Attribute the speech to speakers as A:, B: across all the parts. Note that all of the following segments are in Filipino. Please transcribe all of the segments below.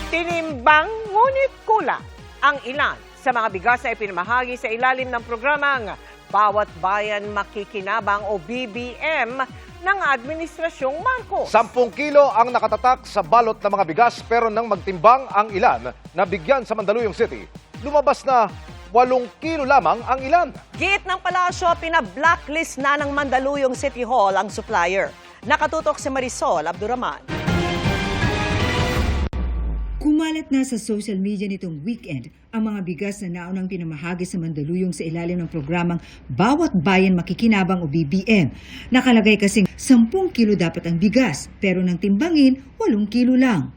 A: Tinimbang ngunit kulang ang ilan sa mga bigas na ipinamahagi sa ilalim ng programang Bawat Bayan Makikinabang o BBM ng Administrasyong Marcos.
B: 10 kilo ang nakatatak sa balot ng mga bigas pero nang magtimbang ang ilan na bigyan sa Mandaluyong City, lumabas na 8 kilo lamang ang ilan.
C: Giit ng palasyo, pina-blacklist na ng Mandaluyong City Hall ang supplier. Nakatutok si Marisol Abduraman.
D: Kumalat na sa social media nitong weekend ang mga bigas na naunang pinamahagi sa Mandaluyong sa ilalim ng programang Bawat Bayan Makikinabang o BBM. Nakalagay kasing 10 kilo dapat ang bigas, pero nang timbangin, 8 kilo lang.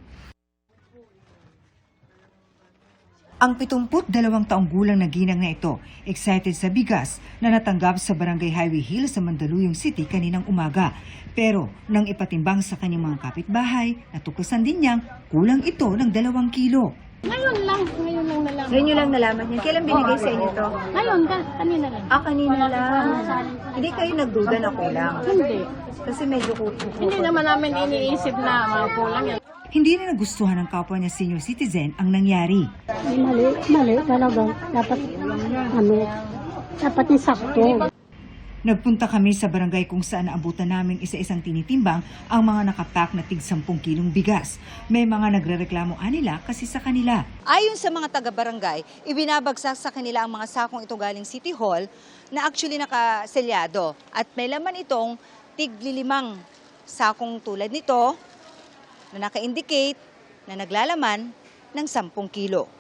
D: Ang 72 taong gulang na ginang na ito, excited sa bigas na natanggap sa Barangay Highway Hill sa Mandaluyong City kaninang umaga. Pero nang ipatimbang sa kanyang mga kapitbahay, natuklasan din niyang kulang ito ng 2 kilo.
E: Ngayon lang nalaman.
F: Ngayon nyo lang nalaman yan. Kailan binigay sa inyo to?
E: Ngayon, kanina lang.
F: Kanina lang. Hindi kayo nagduda na kulang?
E: Hindi.
F: Kasi medyo kuko.
E: Hindi naman namin iniisip na mga kulang yan.
D: Hindi na nagustuhan ng kapwa niya senior citizen ang nangyari.
E: Mali talaga. Dapat yung sakto.
D: Nagpunta kami sa barangay kung saan naabutan namin isa-isang tinitimbang ang mga nakapack na tig 10 kilong bigas. May mga nagrereklamo nila kasi sa kanila.
G: Ayon sa mga taga-barangay, ibinabagsak sa kanila ang mga sakong ito galing City Hall na actually nakaselyado. At may laman itong tig-5 sakong tulad nito na naka-indicate na naglalaman ng 10 kilo.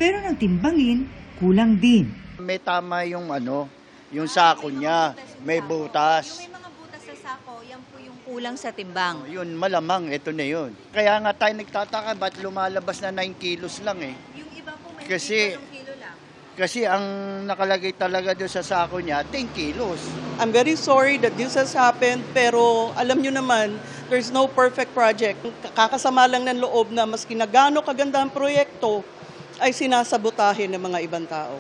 D: Pero nang timbangin, kulang din.
H: May tama yung yung sako niya, may butas.
G: Yung may mga butas sa sako, yan po yung kulang sa timbang.
H: Yun, malamang, ito na yun. Kaya nga tayo nagtataka, ba't lumalabas na 9 kilos lang eh?
G: Yung iba po may 8
H: Kasi-
G: kilo lang.
H: Kasi ang nakalagay talaga doon sa sako niya, 10 kilos.
I: I'm very sorry that this has happened, pero alam nyo naman, there's no perfect project. Kakasama lang ng loob na maski na gaano kaganda ang proyekto, ay sinasabotahin ng mga ibang tao.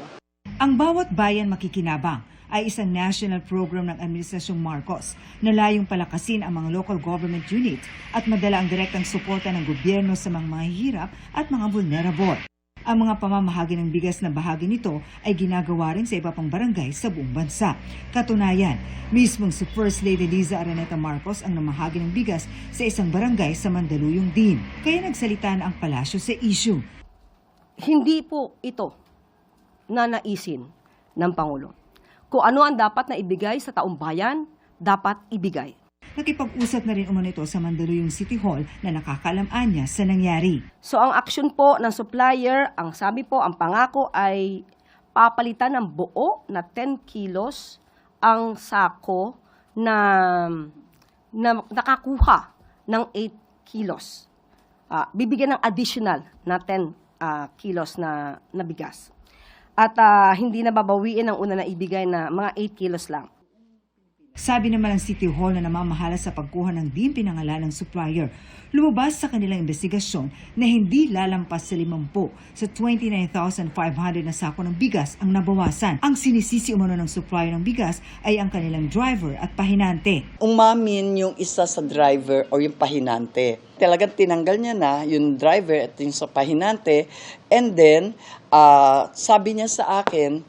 D: Ang Bawat Bayan Makikinabang ay isang national program ng Administrasyong Marcos na layong palakasin ang mga local government units at madala ang direktang suporta ng gobyerno sa mga mahihirap at mga vulnerable. Ang mga pamamahagi ng bigas na bahagi nito ay ginagawa rin sa iba pang barangay sa buong bansa. Katunayan, mismong si First Lady Liza Araneta Marcos ang namahagi ng bigas sa isang barangay sa Mandaluyong din. Kaya nagsalita na ang palasyo sa issue.
J: Hindi po ito na naisin ng Pangulo. Kung ano ang dapat na ibigay sa taong bayan, dapat ibigay.
D: Nakipag-usap na rin umano ito sa Mandaluyong City Hall na nakakaalam-an niya sa nangyari.
J: So ang action po ng supplier, ang sabi po, ang pangako ay papalitan ng buo na 10 kilos ang sako na nakakuha ng 8 kilos. Bibigyan ng additional na 10 kilos na bigas. At hindi na babawiin ang una na ibigay na mga 8 kilos lang.
D: Sabi naman ng City Hall na namamahala sa pagkuha ng di pinangalan ng supplier, lumabas sa kanilang investigasyon na hindi lalampas sa 50 sa 29,500 na sako ng bigas ang nabawasan. Ang sinisisi umano ng supplier ng bigas ay ang kanilang driver at pahinante.
K: Umamin yung isa sa driver o yung pahinante. Talagang tinanggal niya na yung driver at yung sa pahinante. And then, sabi niya sa akin,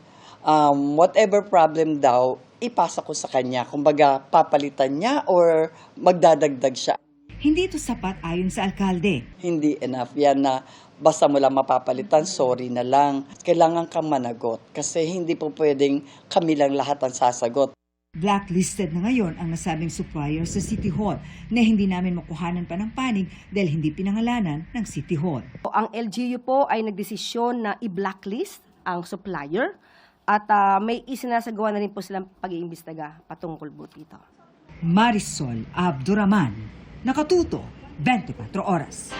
K: whatever problem daw, ipasa ko sa kanya. Kumbaga, papalitan niya or magdadagdag siya.
D: Hindi ito sapat ayon sa alkalde.
K: Hindi enough yan na basta mo lang mapapalitan, sorry na lang. Kailangan kang managot kasi hindi po pwedeng kami lang lahat ang sasagot.
D: Blacklisted na ngayon ang nasabing supplier sa City Hall na hindi namin makuhanan pa ng panig dahil hindi pinangalanan ng City Hall.
J: Ang LGU po ay nagdesisyon na i-blacklist ang supplier at may isinasagawa na rin po silang pag-iimbestiga patungkol po dito.
D: Marisol Abduraman, Nakatuto, 24 Oras.